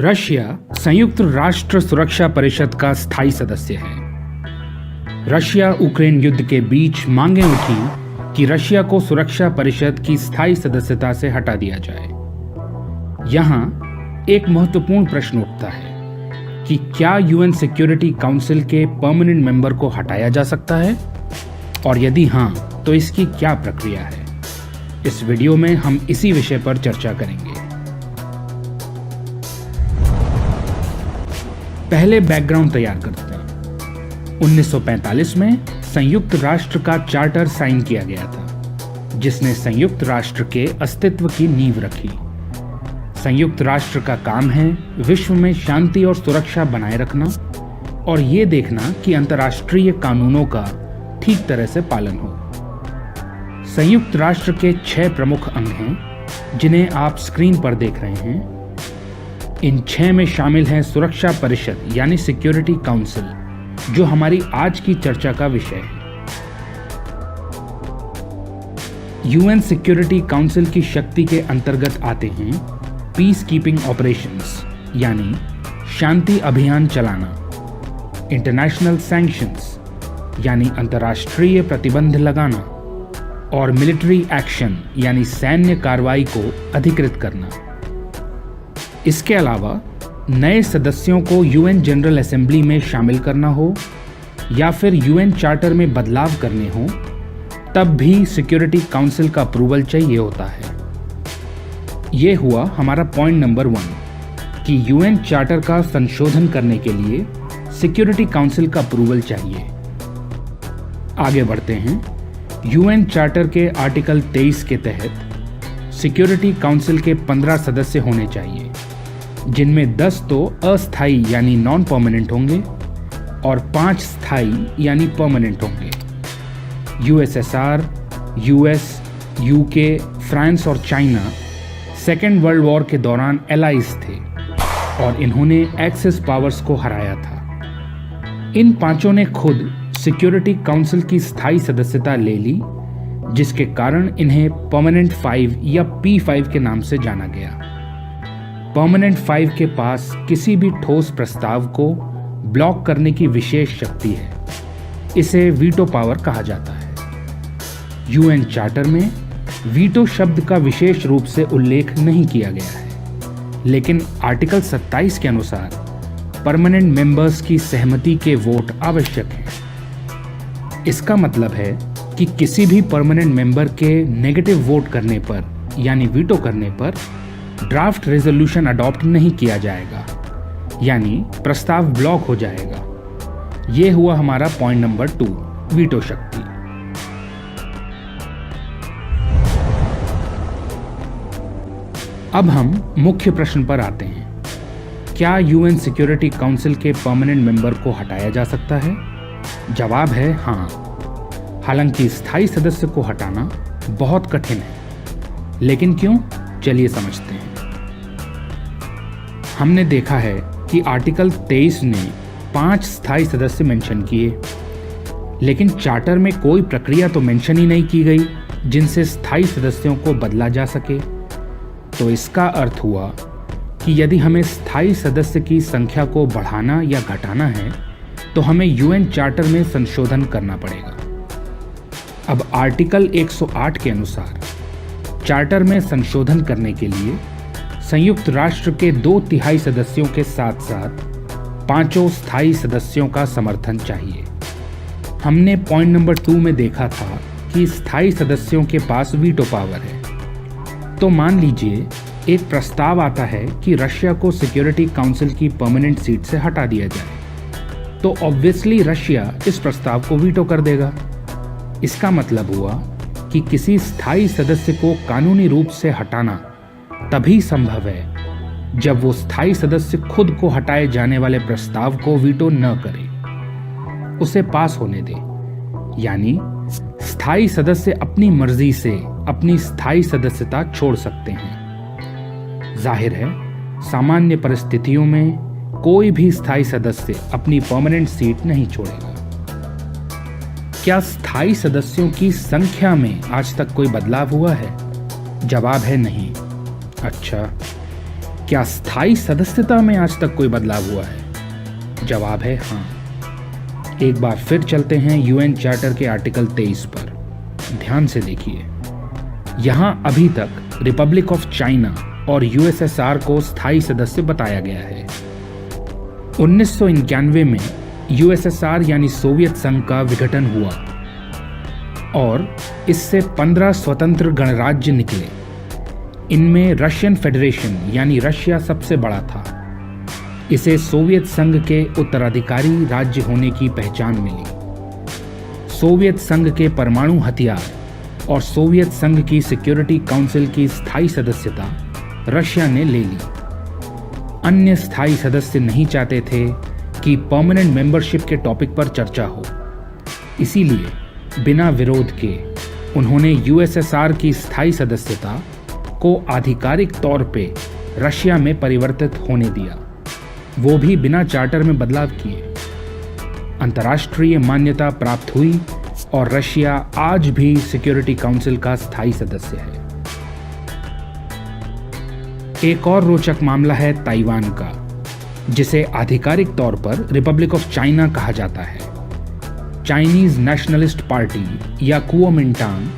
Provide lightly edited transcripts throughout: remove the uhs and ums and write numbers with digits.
Russia संयुक्त राष्ट्र सुरक्षा परिषद का स्थायी सदस्य है। रशिया यूक्रेन युद्ध के बीच मांगें उठी कि रशिया को सुरक्षा परिषद की स्थायी सदस्यता से हटा दिया जाए। यहाँ एक महत्वपूर्ण प्रश्न उठता है कि क्या यूएन सिक्योरिटी काउंसिल के परमानेंट मेंबर को हटाया जा सकता है, और यदि हाँ तो इसकी क्या प्रक्रिया है। इस वीडियो में हम इसी विषय पर चर्चा करेंगे। पहले बैकग्राउंड तैयार करते हैं। 1945 में संयुक्त राष्ट्र का चार्टर साइन किया गया था, जिसने संयुक्त राष्ट्र के अस्तित्व की नींव रखी। संयुक्त राष्ट्र का काम है विश्व में शांति और सुरक्षा बनाए रखना और ये देखना कि अंतर्राष्ट्रीय कानूनों का ठीक तरह से पालन हो। संयुक्त राष्ट्र के 6 प्रमुख अंग हैं, जिन्हें आप स्क्रीन पर देख रहे हैं। इन 6 में शामिल हैं सुरक्षा परिषद यानी सिक्योरिटी काउंसिल, जो हमारी आज की चर्चा का विषय है। यूएन सिक्योरिटी काउंसिल की शक्ति के अंतर्गत आते हैं पीस कीपिंग ऑपरेशंस यानी शांति अभियान चलाना, इंटरनेशनल सैंक्शंस यानी अंतर्राष्ट्रीय प्रतिबंध लगाना, और मिलिट्री एक्शन यानी सैन्य कार्रवाई को अधिकृत करना। इसके अलावा नए सदस्यों को यूएन जनरल असेंबली में शामिल करना हो या फिर यूएन चार्टर में बदलाव करने हो, तब भी सिक्योरिटी काउंसिल का अप्रूवल चाहिए होता है। ये हुआ हमारा पॉइंट नंबर 1 कि यूएन चार्टर का संशोधन करने के लिए सिक्योरिटी काउंसिल का अप्रूवल चाहिए। आगे बढ़ते हैं। यूएन चार्टर के आर्टिकल 23 के तहत सिक्योरिटी काउंसिल के 15 सदस्य होने चाहिए, जिनमें 10 तो अस्थायी यानी नॉन परमानेंट होंगे और 5 स्थायी यानी परमानेंट होंगे। यूएसएसआर, यूएस, यूके, फ्रांस और चाइना सेकेंड वर्ल्ड वॉर के दौरान एलाइज थे और इन्होंने एक्सेस पावर्स को हराया था। इन 5 ने खुद सिक्योरिटी काउंसिल की स्थायी सदस्यता ले ली, जिसके कारण इन्हें परमानेंट 5 या P5 के नाम से जाना गया। परमानेंट 5 के पास किसी भी ठोस प्रस्ताव को ब्लॉक करने की विशेष शक्ति है। इसे वीटो पावर कहा जाता है। यूएन चार्टर में वीटो शब्द का विशेष रूप से उल्लेख नहीं किया गया है, लेकिन आर्टिकल 27 के अनुसार परमानेंट मेंबर्स की सहमति के वोट आवश्यक हैं। इसका मतलब है कि किसी भी परमानेंट मेंबर के नेगेटिव वोट करने पर यानी वीटो करने पर ड्राफ्ट रेजोल्यूशन अडॉप्ट नहीं किया जाएगा, यानी प्रस्ताव ब्लॉक हो जाएगा। यह हुआ हमारा पॉइंट नंबर 2, वीटो शक्ति। अब हम मुख्य प्रश्न पर आते हैं। क्या यूएन सिक्योरिटी काउंसिल के परमानेंट मेंबर को हटाया जा सकता है? जवाब है हाँ। हालांकि स्थायी सदस्य को हटाना बहुत कठिन है, लेकिन क्यों? चलिए समझते हैं। हमने देखा है कि आर्टिकल 23 ने 5 स्थायी सदस्य मेंशन किए, लेकिन चार्टर में कोई प्रक्रिया तो मेंशन ही नहीं की गई जिनसे स्थायी सदस्यों को बदला जा सके। तो इसका अर्थ हुआ कि यदि हमें स्थायी सदस्य की संख्या को बढ़ाना या घटाना है तो हमें यूएन चार्टर में संशोधन करना पड़ेगा। अब आर्टिकल 108 के अनुसार चार्टर में संशोधन करने के लिए संयुक्त राष्ट्र के 2/3 सदस्यों के साथ साथ 5 स्थायी सदस्यों का समर्थन चाहिए। हमने पॉइंट नंबर 2 में देखा था कि स्थायी सदस्यों के पास वीटो पावर है। तो मान लीजिए एक प्रस्ताव आता है कि रशिया को सिक्योरिटी काउंसिल की परमानेंट सीट से हटा दिया जाए, तो ऑब्वियसली रशिया इस प्रस्ताव को वीटो कर देगा। इसका मतलब हुआ कि किसी स्थायी सदस्य को कानूनी रूप से हटाना तभी संभव है जब वो स्थायी सदस्य खुद को हटाए जाने वाले प्रस्ताव को वीटो न करे, उसे पास होने दे। यानी स्थायी सदस्य अपनी मर्जी से अपनी स्थायी सदस्यता छोड़ सकते हैं। जाहिर है, सामान्य परिस्थितियों में कोई भी स्थायी सदस्य अपनी परमानेंट सीट नहीं छोड़ेगा। क्या स्थायी सदस्यों की संख्या में आज तक कोई बदलाव हुआ है? जवाब है नहीं। अच्छा, क्या स्थायी सदस्यता में आज तक कोई बदलाव हुआ है? जवाब है हाँ। एक बार फिर चलते हैं यूएन चार्टर के आर्टिकल 23 पर। ध्यान से देखिए, यहां अभी तक रिपब्लिक ऑफ चाइना और यूएसएसआर को स्थायी सदस्य बताया गया है। 1991 में यूएसएसआर यानी सोवियत संघ का विघटन हुआ और इससे 15 स्वतंत्र गणराज्य निकले। इनमें रशियन फेडरेशन यानी रशिया सबसे बड़ा था। इसे सोवियत संघ के उत्तराधिकारी राज्य होने की पहचान मिली। सोवियत संघ के परमाणु हथियार और सोवियत संघ की सिक्योरिटी काउंसिल की स्थायी सदस्यता रशिया ने ले ली। अन्य स्थायी सदस्य नहीं चाहते थे कि परमानेंट मेंबरशिप के टॉपिक पर चर्चा हो, इसीलिए बिना विरोध के उन्होंने यूएसएसआर की स्थायी सदस्यता को आधिकारिक तौर पे रशिया में परिवर्तित होने दिया, वो भी बिना चार्टर में बदलाव किए। अंतर्राष्ट्रीय मान्यता प्राप्त हुई और रशिया आज भी सिक्योरिटी काउंसिल का स्थायी सदस्य है। एक और रोचक मामला है ताइवान का, जिसे आधिकारिक तौर पर रिपब्लिक ऑफ चाइना कहा जाता है। चाइनीज नेशनलिस्ट पार्टी या कुओमिंटांग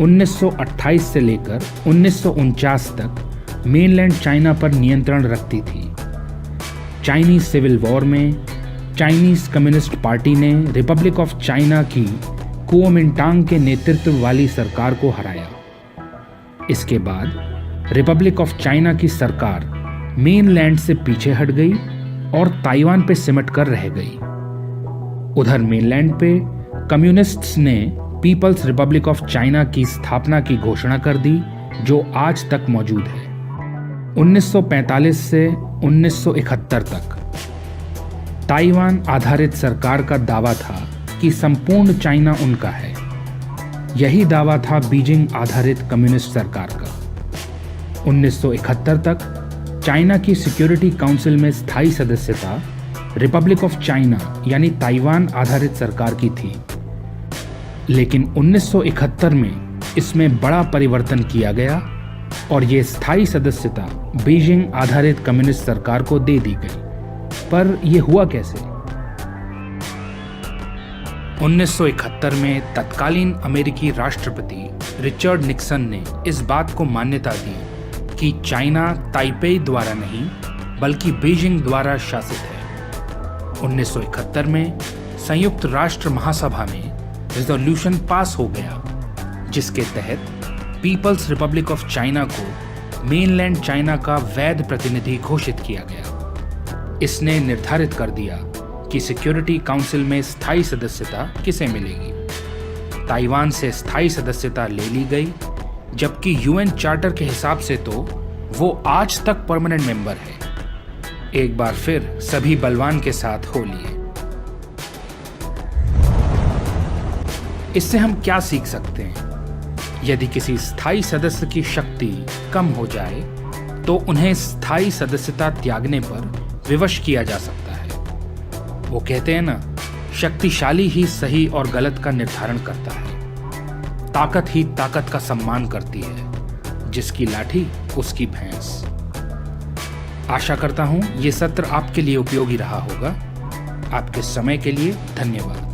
1928 से लेकर 1949 तक मेनलैंड चाइना पर नियंत्रण रखती थी। चाइनीज सिविल वॉर में चाइनीज कम्युनिस्ट पार्टी ने रिपब्लिक ऑफ चाइना की कुओमिंटांग के नेतृत्व वाली सरकार को हराया। इसके बाद रिपब्लिक ऑफ चाइना की सरकार मेनलैंड से पीछे हट गई और ताइवान पे सिमट कर रह गई। उधर मेनलैंड पे कम्युनिस्ट्स ने पीपल्स रिपब्लिक ऑफ चाइना की स्थापना की घोषणा कर दी, जो आज तक मौजूद है। 1945 से 1971 तक ताइवान आधारित सरकार का दावा था कि संपूर्ण चाइना उनका है। यही दावा था बीजिंग आधारित कम्युनिस्ट सरकार का। 1971 तक चाइना की सिक्योरिटी काउंसिल में स्थायी सदस्यता रिपब्लिक ऑफ चाइना यानी ताइवान आधारित सरकार की थी, लेकिन 1971 में इसमें बड़ा परिवर्तन किया गया और ये स्थायी सदस्यता बीजिंग आधारित कम्युनिस्ट सरकार को दे दी गई। पर यह हुआ कैसे? 1971 में तत्कालीन अमेरिकी राष्ट्रपति रिचर्ड निक्सन ने इस बात को मान्यता दी कि चाइना ताइपेई द्वारा नहीं बल्कि बीजिंग द्वारा शासित है। 1971 में संयुक्त राष्ट्र महासभा में रिजोल्यूशन पास हो गया, जिसके तहत पीपल्स रिपब्लिक ऑफ चाइना को मेनलैंड चाइना का वैध प्रतिनिधि घोषित किया गया। इसने निर्धारित कर दिया कि सिक्योरिटी काउंसिल में स्थायी सदस्यता किसे मिलेगी। ताइवान से स्थायी सदस्यता ले ली गई, जबकि यूएन चार्टर के हिसाब से तो वो आज तक परमानेंट मेंबर है। एक बार फिर सभी बलवान के साथ हो लिए। इससे हम क्या सीख सकते हैं? यदि किसी स्थायी सदस्य की शक्ति कम हो जाए तो उन्हें स्थायी सदस्यता त्यागने पर विवश किया जा सकता है। वो कहते हैं ना, शक्तिशाली ही सही और गलत का निर्धारण करता है। ताकत ही ताकत का सम्मान करती है, जिसकी लाठी उसकी भैंस। आशा करता हूं ये सत्र आपके लिए उपयोगी रहा होगा। आपके समय के लिए धन्यवाद।